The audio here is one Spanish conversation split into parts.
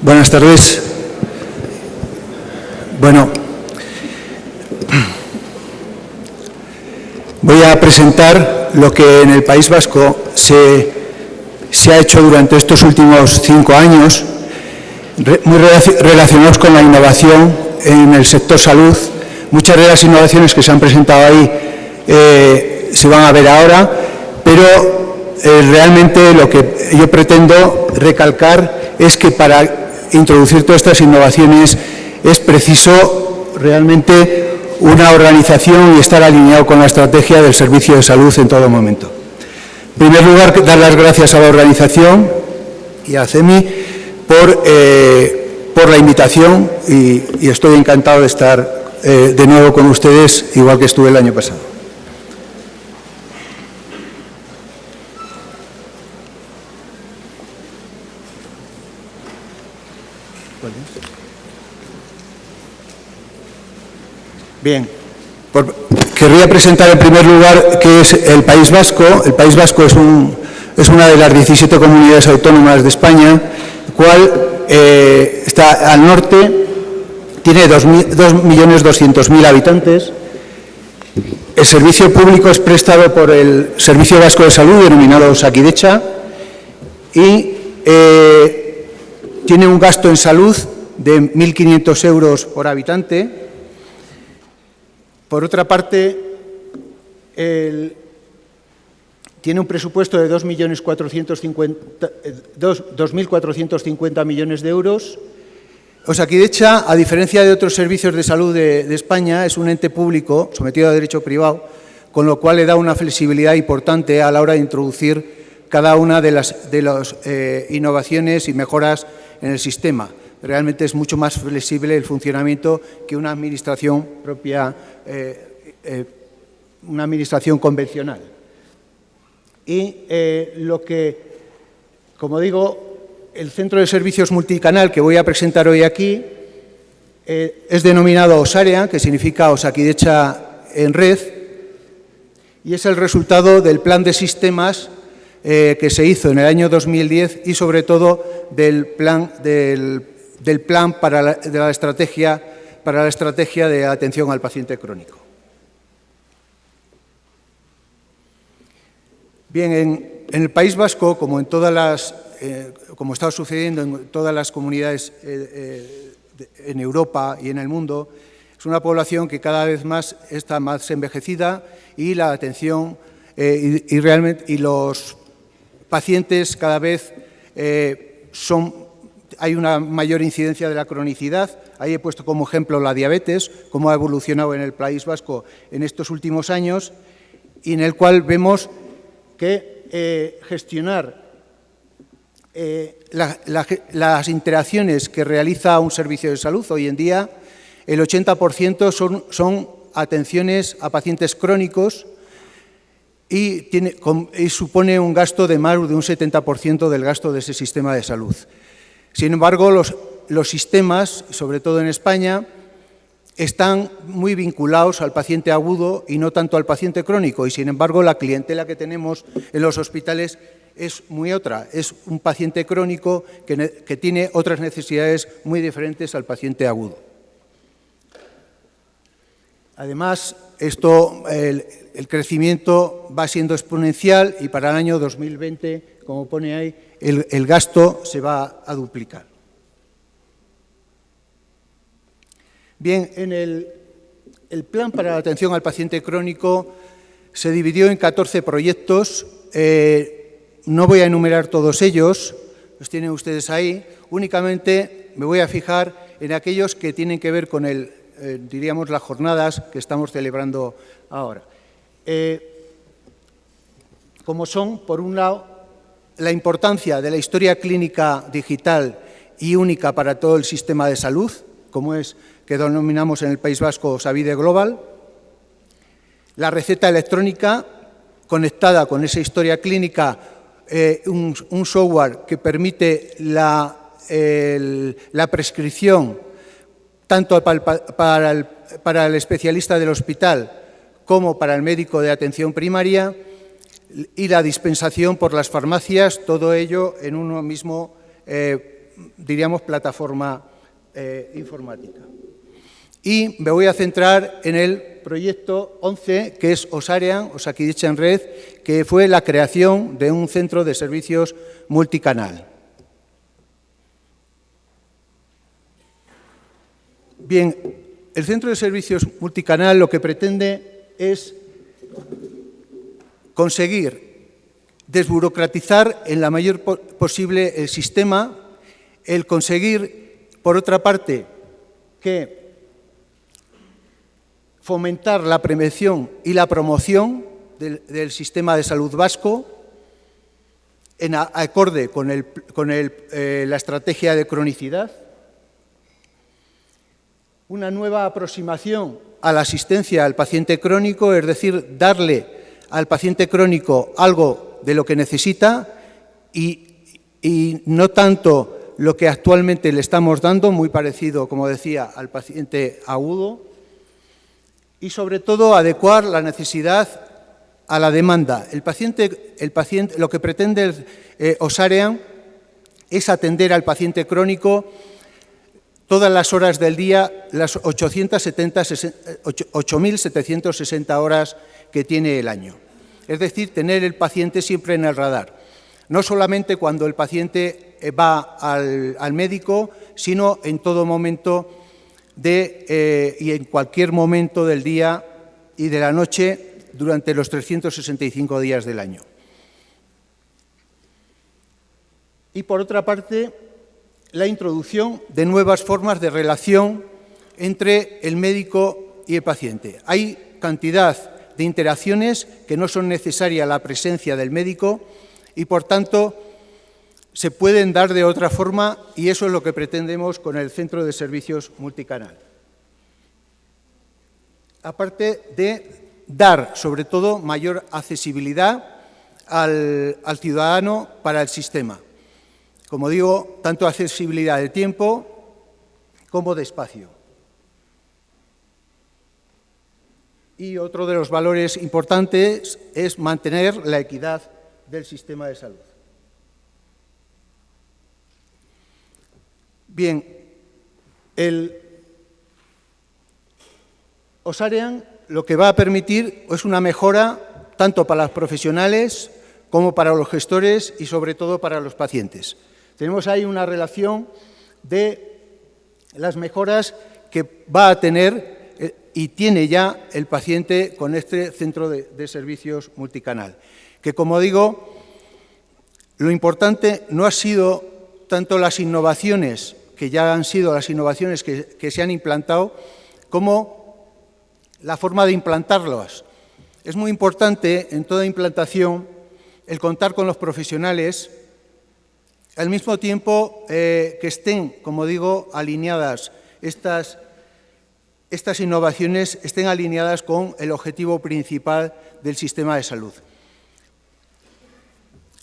Buenas tardes. Bueno, voy a presentar lo que en el País Vasco se ha hecho durante estos últimos 5 años, muy relacionados con la innovación en el sector salud. Muchas de las innovaciones que se han presentado ahí se van a ver ahora, pero realmente lo que yo pretendo recalcar es que para introducir todas estas innovaciones es preciso realmente una organización y estar alineado con la estrategia del servicio de salud en todo momento. En primer lugar, dar las gracias a la organización y a CEMI por la invitación y estoy encantado de estar de nuevo con ustedes, igual que estuve el año pasado. Bien, querría presentar en primer lugar qué es el País Vasco. El País Vasco es una de las 17 comunidades autónomas de España, cual está al norte, tiene 2.200.000 habitantes. El servicio público es prestado por el Servicio Vasco de Salud, denominado Osakidetza, y tiene un gasto en salud de 1.500 euros por habitante. Por otra parte, tiene un presupuesto de 2.450 millones de euros. Osakidetza, a diferencia de otros servicios de salud de España, es un ente público sometido a derecho privado, con lo cual le da una flexibilidad importante a la hora de introducir cada una de las innovaciones y mejoras en el sistema. Realmente es mucho más flexible el funcionamiento que una administración propia, una administración convencional. Y como digo, el Centro de Servicios Multicanal que voy a presentar hoy aquí es denominado Osarea, que significa Osakidetza en red, y es el resultado del plan de sistemas que se hizo en el año 2010 y sobre todo del plan para la estrategia de atención al paciente crónico. Bien, en el País Vasco, como está sucediendo en todas las comunidades en Europa y en el mundo, es una población que cada vez más está más envejecida y la atención y los pacientes cada vez hay una mayor incidencia de la cronicidad. Ahí he puesto como ejemplo la diabetes, cómo ha evolucionado en el País Vasco en estos últimos años, y en el cual vemos que gestionar las interacciones que realiza un servicio de salud hoy en día, el 80% son atenciones a pacientes crónicos y supone un gasto de más de un 70% del gasto de ese sistema de salud. Sin embargo, los sistemas, sobre todo en España, están muy vinculados al paciente agudo y no tanto al paciente crónico. Y, sin embargo, la clientela que tenemos en los hospitales es muy otra. Es un paciente crónico que tiene otras necesidades muy diferentes al paciente agudo. Además, el crecimiento va siendo exponencial y para el año 2020, como pone ahí, el gasto se va a duplicar. Bien, el plan para la atención al paciente crónico se dividió en 14 proyectos. No voy a enumerar todos ellos, los tienen ustedes ahí. Únicamente me voy a fijar en aquellos que tienen que ver con diríamos, las jornadas que estamos celebrando ahora. Como son, por un lado, la importancia de la historia clínica digital y única para todo el sistema de salud, como es que denominamos en el País Vasco Osabide Global, la receta electrónica conectada con esa historia clínica, un software que permite la prescripción tanto para el especialista del hospital como para el médico de atención primaria, y la dispensación por las farmacias, todo ello en uno mismo diríamos, plataforma informática. Y me voy a centrar en el proyecto 11, que es Osarean, Osakidetza en Red, que fue la creación de un centro de servicios multicanal. Bien, el centro de servicios multicanal lo que pretende es conseguir desburocratizar en la mayor posible el sistema, el conseguir, por otra parte, que fomentar la prevención y la promoción del sistema de salud vasco en acorde con la estrategia de cronicidad, una nueva aproximación a la asistencia al paciente crónico, es decir, darle al paciente crónico algo de lo que necesita y no tanto lo que actualmente le estamos dando, muy parecido, como decía, al paciente agudo, y sobre todo adecuar la necesidad a la demanda. El paciente, lo que pretende Osarean es atender al paciente crónico todas las horas del día, las 8.760 horas que tiene el año. Es decir, tener el paciente siempre en el radar. No solamente cuando el paciente va al médico, sino en todo momento y en cualquier momento del día y de la noche durante los 365 días del año. Y por otra parte, la introducción de nuevas formas de relación entre el médico y el paciente. Hay cantidad de interacciones que no son necesarias la presencia del médico y, por tanto, se pueden dar de otra forma y eso es lo que pretendemos con el Centro de Servicios Multicanal. Aparte de dar, sobre todo, mayor accesibilidad al ciudadano para el sistema. Como digo, tanto accesibilidad de tiempo como de espacio. Y otro de los valores importantes es mantener la equidad del sistema de salud. Bien, el Osarean lo que va a permitir es una mejora tanto para los profesionales como para los gestores y sobre todo para los pacientes. Tenemos ahí una relación de las mejoras que va a tener y tiene ya el paciente con este centro de servicios multicanal. Que, como digo, lo importante no ha sido tanto las innovaciones, que ya han sido las innovaciones que se han implantado, como la forma de implantarlas. Es muy importante en toda implantación el contar con los profesionales, al mismo tiempo que estén, como digo, alineadas estas innovaciones, estén alineadas con el objetivo principal del sistema de salud.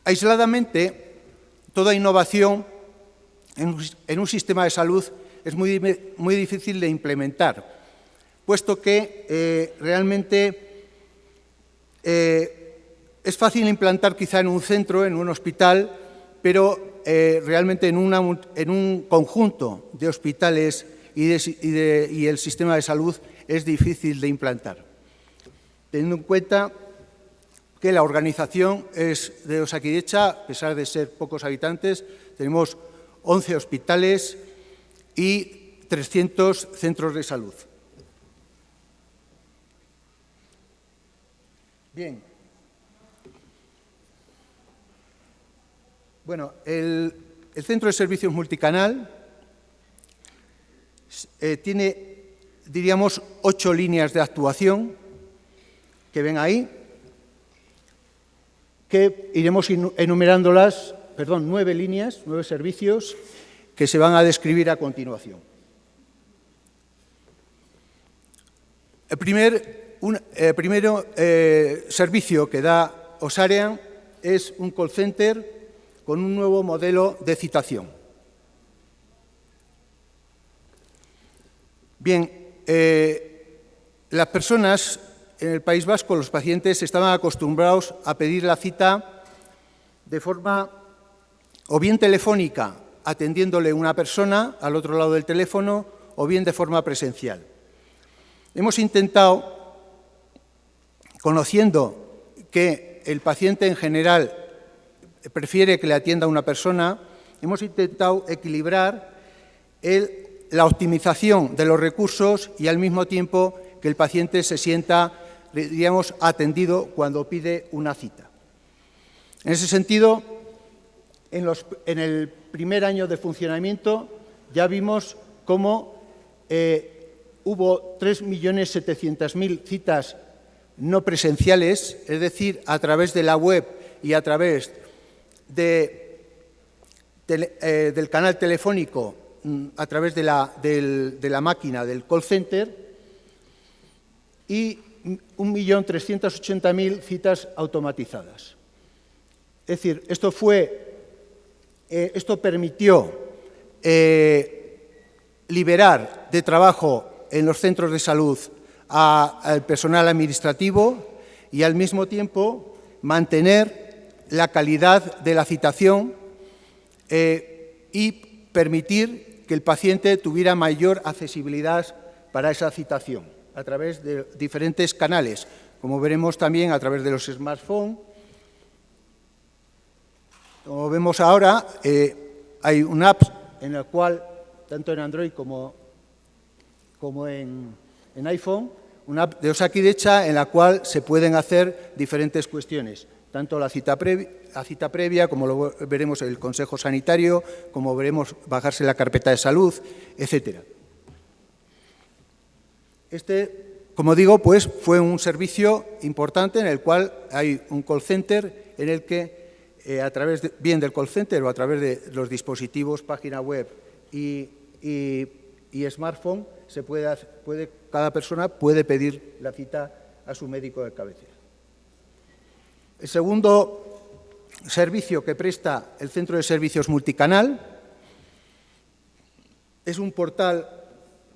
Aisladamente, toda innovación en un sistema de salud es muy difícil de implementar, puesto que realmente es fácil implantar quizá en un centro, en un hospital, pero realmente en un conjunto de hospitales y el sistema de salud es difícil de implantar. Teniendo en cuenta que la organización es de Osakidetza, a pesar de ser pocos habitantes, tenemos 11 hospitales y 300 centros de salud. Bien. Bueno, el Centro de Servicios Multicanal tiene, diríamos, 8 líneas de actuación que ven ahí, que iremos enumerándolas, 9 líneas, 9 servicios que se van a describir a continuación. El primero servicio que da Osarean es un call center con un nuevo modelo de citación. Bien, las personas en el País Vasco, los pacientes, estaban acostumbrados a pedir la cita de forma o bien telefónica atendiéndole una persona al otro lado del teléfono o bien de forma presencial. Hemos intentado, conociendo que el paciente en general prefiere que le atienda una persona, hemos intentado equilibrar la optimización de los recursos y al mismo tiempo que el paciente se sienta, diríamos, atendido cuando pide una cita. En ese sentido, en el primer año de funcionamiento ya vimos cómo hubo 3.700.000 citas no presenciales, es decir, a través de la web y a través del canal telefónico, a través de la máquina del call center, y 1.380.000 citas automatizadas. Es decir, esto permitió liberar de trabajo en los centros de salud al personal administrativo y al mismo tiempo mantener la calidad de la citación y permitir que el paciente tuviera mayor accesibilidad para esa citación a través de diferentes canales, como veremos también a través de los smartphones. Como vemos ahora, hay una app en la cual, tanto en Android como en iPhone, una app de Osakidetza en la cual se pueden hacer diferentes cuestiones, tanto la cita previa, como lo veremos el consejo sanitario, como veremos bajarse la carpeta de salud, etcétera. Como digo, pues fue un servicio importante en el cual hay un call center en el que a través bien del call center o a través de los dispositivos, página web y smartphone, cada persona puede pedir la cita a su médico de cabecera. El segundo servicio que presta el Centro de Servicios Multicanal es un portal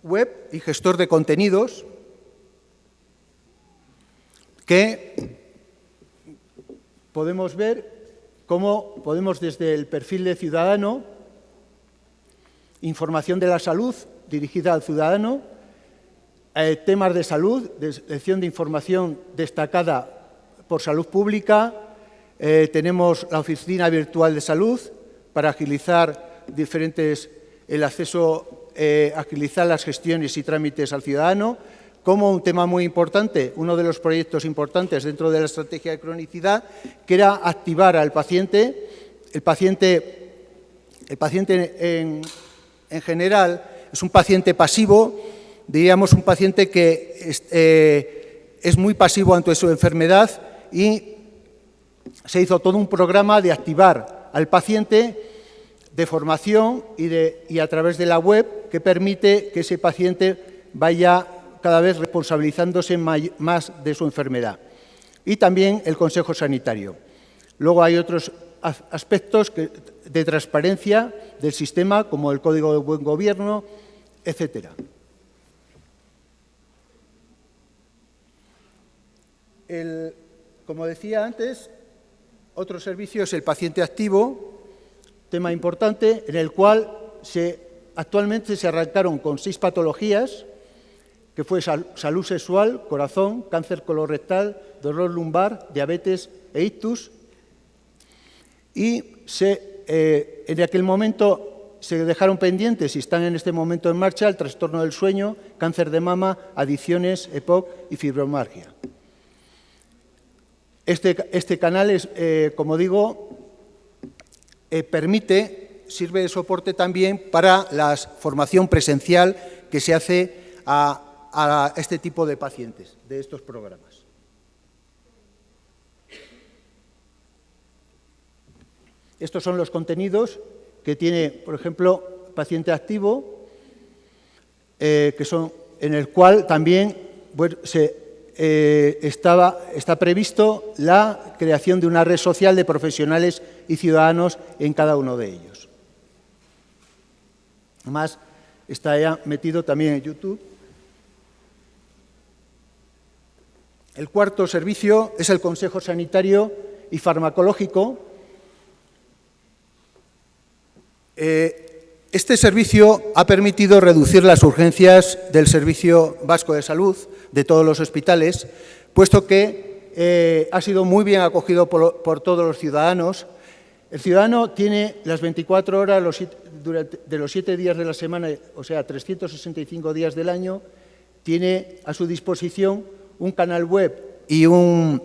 web y gestor de contenidos que podemos ver cómo podemos desde el perfil de ciudadano, información de la salud dirigida al ciudadano, temas de salud, sección de información destacada por salud pública, tenemos la oficina virtual de salud para agilizar agilizar las gestiones y trámites al ciudadano, como un tema muy importante, uno de los proyectos importantes dentro de la estrategia de cronicidad, que era activar al paciente. El paciente en general es un paciente pasivo, diríamos un paciente que es muy pasivo ante su enfermedad, y se hizo todo un programa de activar al paciente de formación y a través de la web, que permite que ese paciente vaya cada vez responsabilizándose más de su enfermedad. Y también el consejo sanitario. Luego hay otros aspectos de transparencia del sistema, como el Código de Buen Gobierno, etcétera. Como decía antes, otro servicio es el paciente activo, tema importante, en el cual actualmente se arrancaron con 6 patologías, que fue salud sexual, corazón, cáncer colorectal, dolor lumbar, diabetes e ictus. Y en aquel momento se dejaron pendientes y están en este momento en marcha el trastorno del sueño, cáncer de mama, adicciones, EPOC y fibromialgia. Este canal, como digo, sirve de soporte también para la formación presencial que se hace a este tipo de pacientes, de estos programas. Estos son los contenidos que tiene, por ejemplo, paciente activo, en el cual también está previsto la creación de una red social de profesionales y ciudadanos en cada uno de ellos. Además, está ya metido también en YouTube. El cuarto servicio es el consejo sanitario y farmacológico, Este servicio ha permitido reducir las urgencias del Servicio Vasco de Salud, de todos los hospitales, puesto que ha sido muy bien acogido por todos los ciudadanos. El ciudadano tiene las 24 horas de los 7 días de la semana, o sea, 365 días del año, tiene a su disposición un canal web y un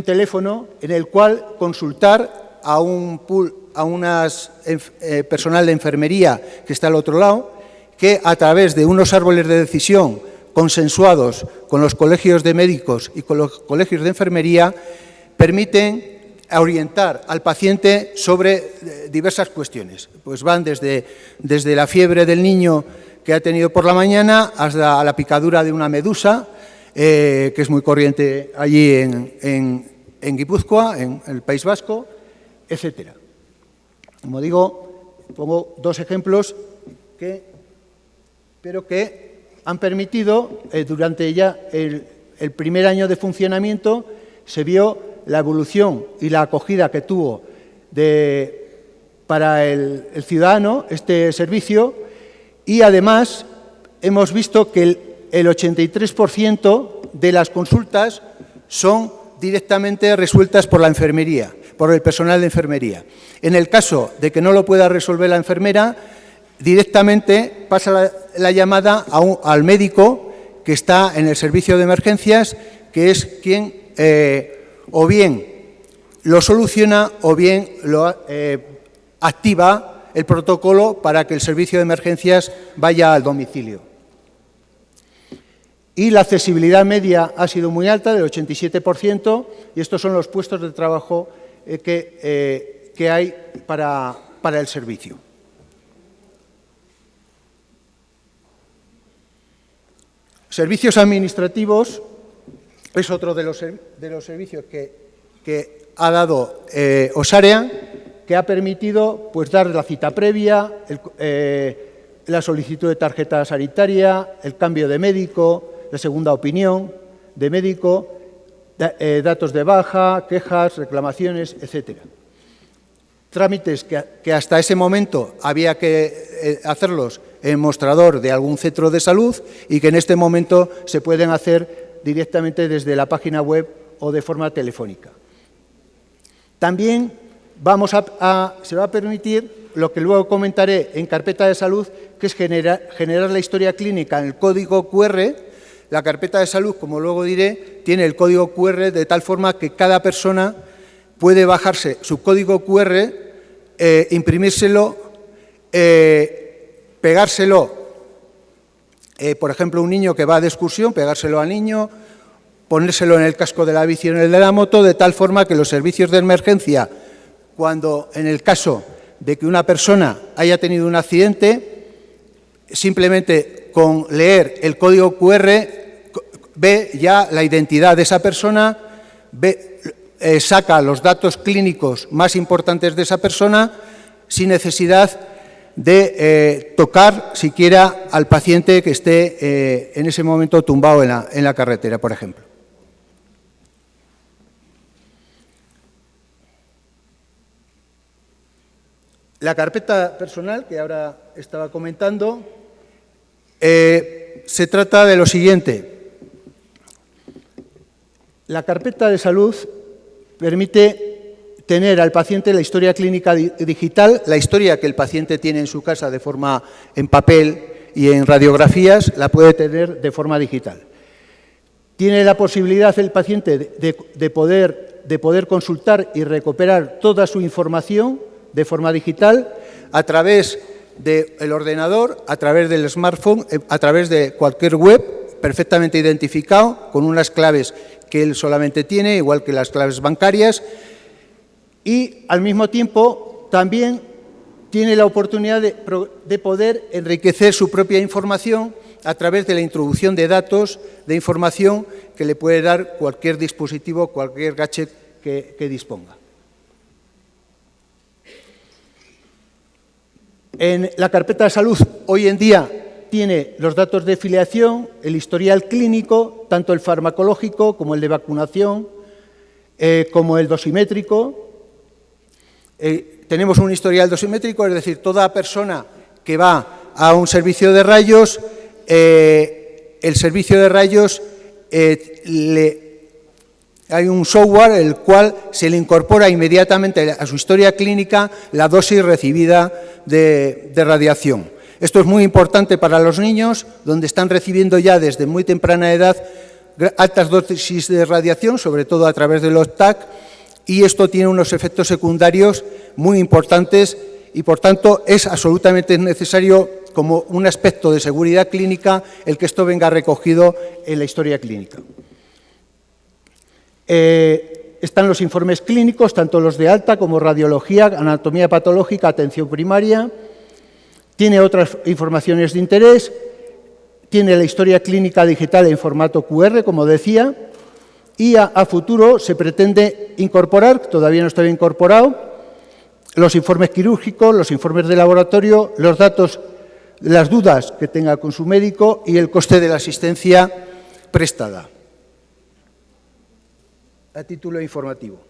teléfono en el cual consultar a personal de enfermería que está al otro lado, que a través de unos árboles de decisión consensuados con los colegios de médicos y con los colegios de enfermería, permiten orientar al paciente sobre diversas cuestiones. Pues van desde la fiebre del niño que ha tenido por la mañana hasta la picadura de una medusa, que es muy corriente allí en Guipúzcoa, en el País Vasco, etcétera. Como digo, pongo dos ejemplos que han permitido, durante ya el primer año de funcionamiento, se vio la evolución y la acogida que tuvo para el ciudadano este servicio, y además hemos visto que el 83% de las consultas son directamente resueltas por la enfermería, por el personal de enfermería. En el caso de que no lo pueda resolver la enfermera, directamente pasa la llamada al médico que está en el servicio de emergencias, que es quien o bien lo soluciona o bien lo activa el protocolo para que el servicio de emergencias vaya al domicilio. Y la accesibilidad media ha sido muy alta, del 87%, y estos son los puestos de trabajo que hay para el servicio. Servicios administrativos es otro de los servicios que ha dado Osarean, que ha permitido pues, dar la cita previa, la solicitud de tarjeta sanitaria, el cambio de médico, la segunda opinión de médico, datos de baja, quejas, reclamaciones, etcétera. Trámites que hasta ese momento había que hacerlos en mostrador de algún centro de salud y que en este momento se pueden hacer directamente desde la página web o de forma telefónica. También se va a permitir lo que luego comentaré en carpeta de salud, que es generar la historia clínica en el código QR. La carpeta de salud, como luego diré, tiene el código QR de tal forma que cada persona puede bajarse su código QR, imprimírselo, pegárselo, por ejemplo, un niño que va de excursión, pegárselo al niño, ponérselo en el casco de la bici o en el de la moto, de tal forma que los servicios de emergencia, cuando en el caso de que una persona haya tenido un accidente, simplemente con leer el código QR ve ya la identidad de esa persona, saca los datos clínicos más importantes de esa persona sin necesidad de tocar siquiera al paciente que esté en ese momento tumbado en la carretera, por ejemplo. La carpeta personal, que ahora estaba comentando, se trata de lo siguiente. La carpeta de salud permite tener al paciente la historia clínica digital, la historia que el paciente tiene en su casa de forma en papel y en radiografías, la puede tener de forma digital. Tiene la posibilidad el paciente de poder consultar y recuperar toda su información de forma digital a través del ordenador, a través del smartphone, a través de cualquier web, perfectamente identificado, con unas claves que él solamente tiene, igual que las claves bancarias, y al mismo tiempo también tiene la oportunidad de poder enriquecer su propia información a través de la introducción de datos, de información que le puede dar cualquier dispositivo, cualquier gadget que disponga. En la carpeta de salud, hoy en día, tiene los datos de filiación, el historial clínico, tanto el farmacológico como el de vacunación, como el dosimétrico. tenemos un historial dosimétrico, es decir, toda persona que va a un servicio de rayos, el servicio de rayos hay un software el cual se le incorpora inmediatamente a su historia clínica la dosis recibida de radiación. Esto es muy importante para los niños, donde están recibiendo ya desde muy temprana edad altas dosis de radiación, sobre todo a través de los TAC, y esto tiene unos efectos secundarios muy importantes y, por tanto, es absolutamente necesario, como un aspecto de seguridad clínica, el que esto venga recogido en la historia clínica. Están los informes clínicos, tanto los de alta como radiología, anatomía patológica, atención primaria. Tiene otras informaciones de interés. Tiene la historia clínica digital en formato QR, como decía. Y a futuro se pretende incorporar, todavía no está incorporado, los informes quirúrgicos, los informes de laboratorio, los datos, las dudas que tenga con su médico y el coste de la asistencia prestada. A título informativo.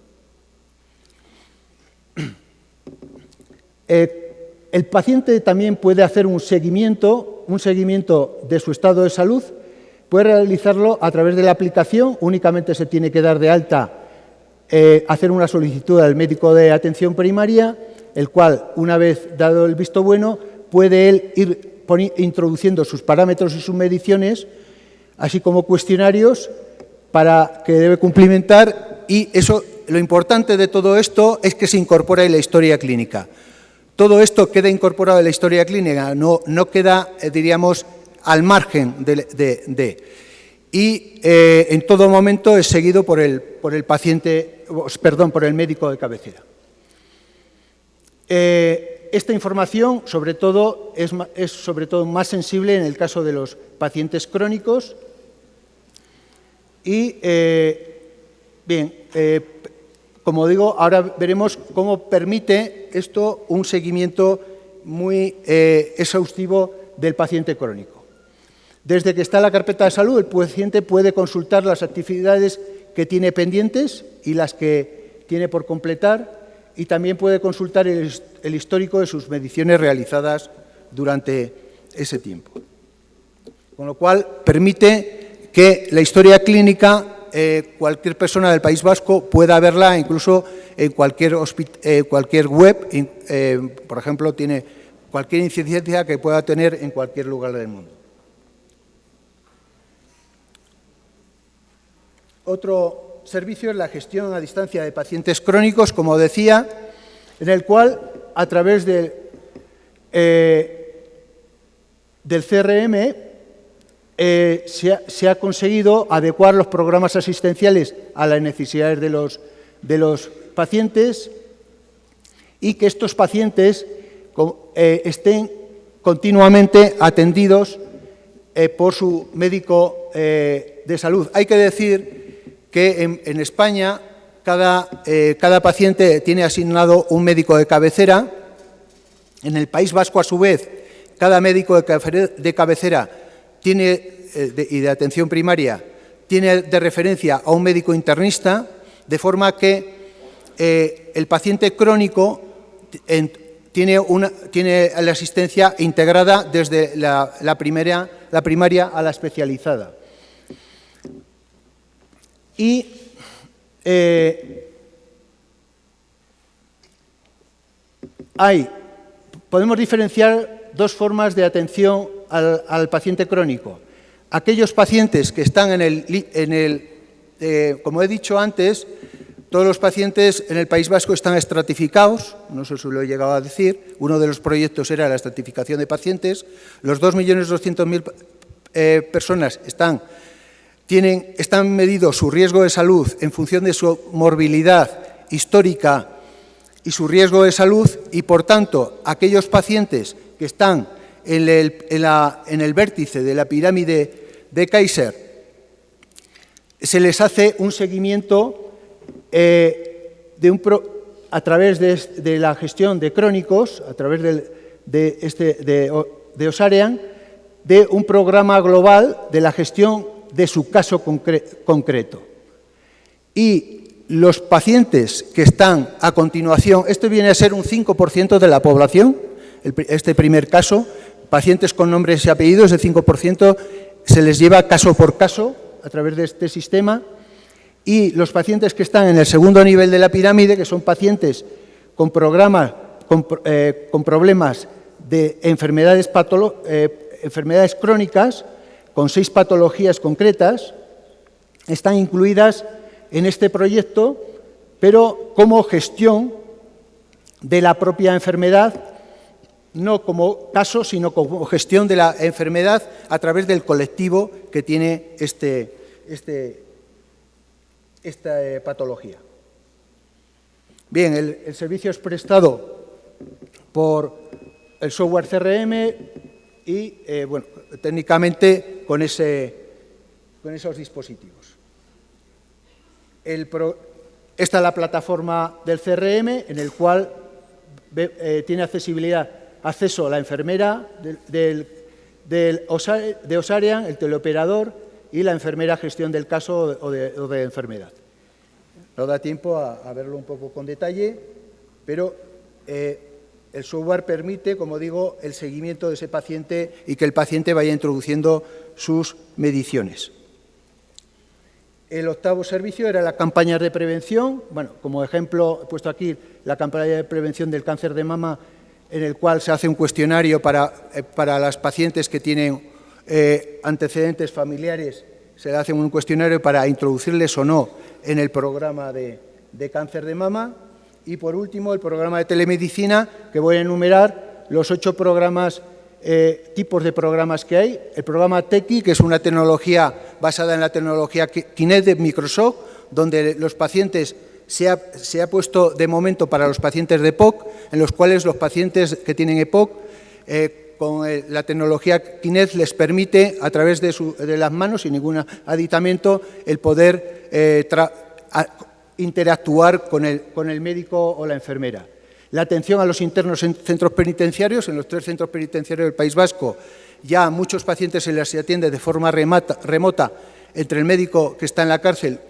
El paciente también puede hacer un seguimiento de su estado de salud, puede realizarlo a través de la aplicación, únicamente se tiene que dar de alta, hacer una solicitud al médico de atención primaria, el cual, una vez dado el visto bueno, puede él ir introduciendo sus parámetros y sus mediciones, así como cuestionarios para que debe cumplimentar, y eso, lo importante de todo esto es que se incorpora en la historia clínica. Todo esto queda incorporado en la historia clínica, no queda, diríamos, al margen y en todo momento es seguido por el médico de cabecera. Esta información, sobre todo, es sobre todo más sensible en el caso de los pacientes crónicos. Y, como digo, ahora veremos cómo permite esto un seguimiento muy exhaustivo del paciente crónico. Desde que está en la carpeta de salud, el paciente puede consultar las actividades que tiene pendientes y las que tiene por completar, y también puede consultar el histórico de sus mediciones realizadas durante ese tiempo. Con lo cual, permite que la historia clínica, cualquier persona del País Vasco pueda verla incluso en cualquier web, por ejemplo, tiene cualquier incidencia que pueda tener en cualquier lugar del mundo. Otro servicio es la gestión a distancia de pacientes crónicos, como decía, en el cual, a través del CRM, se ha conseguido adecuar los programas asistenciales a las necesidades de los pacientes y que estos pacientes estén continuamente atendidos por su médico de salud. Hay que decir que en España cada paciente tiene asignado un médico de cabecera. En el País Vasco, a su vez, cada médico de cabecera y de atención primaria tiene de referencia a un médico internista, de forma que el paciente crónico tiene la asistencia integrada desde la primaria a la especializada. Y podemos diferenciar dos formas de atención al paciente crónico. Aquellos pacientes que están como he dicho antes, todos los pacientes en el País Vasco están estratificados, no sé si lo he llegado a decir, uno de los proyectos era la estratificación de pacientes, los 2.200.000 personas están medido su riesgo de salud en función de su morbilidad histórica y su riesgo de salud, y por tanto aquellos pacientes que están en el vértice de la pirámide de Kaiser, se les hace un seguimiento a través de la gestión de crónicos, a través de Osarian, de un programa global de la gestión de su caso concreto. Y los pacientes que están a continuación, esto viene a ser un 5% de la población, este primer caso, pacientes con nombres y apellidos, el 5%, se les lleva caso por caso a través de este sistema, y los pacientes que están en el segundo nivel de la pirámide, que son pacientes con problemas de enfermedades crónicas, con 6 patologías concretas, están incluidas en este proyecto, pero como gestión de la propia enfermedad, no como caso, sino como gestión de la enfermedad a través del colectivo que tiene esta patología. Bien, el servicio es prestado por el software CRM y, bueno, técnicamente con esos dispositivos. Esta es la plataforma del CRM, en el cual tiene acceso a la enfermera de Osarian, el teleoperador y la enfermera gestión del caso o de enfermedad. No da tiempo a verlo un poco con detalle, pero el software permite, como digo, el seguimiento de ese paciente y que el paciente vaya introduciendo sus mediciones. El octavo servicio era la campaña de prevención. Bueno, como ejemplo, he puesto aquí la campaña de prevención del cáncer de mama, en el cual se hace un cuestionario para las pacientes que tienen antecedentes familiares, se le hace un cuestionario para introducirles o no en el programa de cáncer de mama. Y, por último, el programa de telemedicina, que voy a enumerar los 8 tipos de programas que hay. El programa TECI, que es una tecnología basada en la tecnología Kinect de Microsoft, donde los pacientes se ha puesto de momento para los pacientes de EPOC, en los cuales los pacientes que tienen EPOC, con la tecnología Kinect les permite, a través de las manos, sin ningún aditamento, el poder interactuar con el médico o la enfermera. La atención a los internos en centros penitenciarios, en los 3 centros penitenciarios del País Vasco, ya a muchos pacientes se les atiende de forma remota entre el médico que está en la cárcel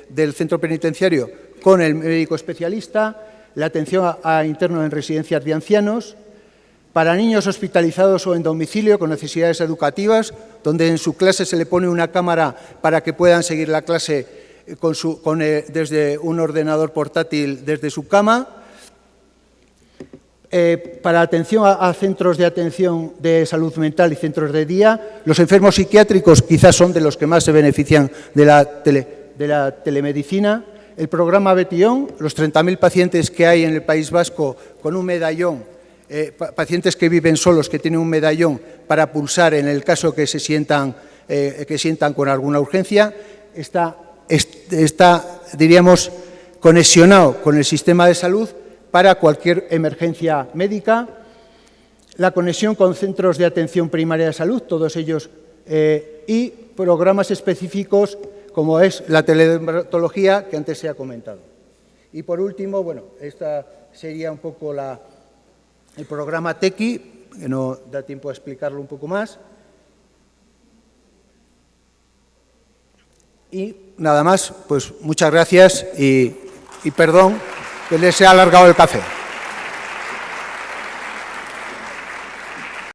del centro penitenciario con el médico especialista, la atención a internos en residencias de ancianos, para niños hospitalizados o en domicilio con necesidades educativas, donde en su clase se le pone una cámara para que puedan seguir la clase desde un ordenador portátil desde su cama. Para atención a centros de atención de salud mental y centros de día, los enfermos psiquiátricos quizás son de los que más se benefician de la telemedicina. El programa Betion, los 30.000 pacientes que hay en el País Vasco con un medallón, pacientes que viven solos, que tienen un medallón para pulsar en el caso que se sientan con alguna urgencia, está, diríamos, conexionado con el sistema de salud para cualquier emergencia médica. La conexión con centros de atención primaria de salud, todos ellos, y programas específicos como es la teledermatología, que antes se ha comentado. Y por último, bueno, esta sería un poco el programa TECI, que no da tiempo a explicarlo un poco más. Y nada más, pues muchas gracias y perdón que les he alargado el café.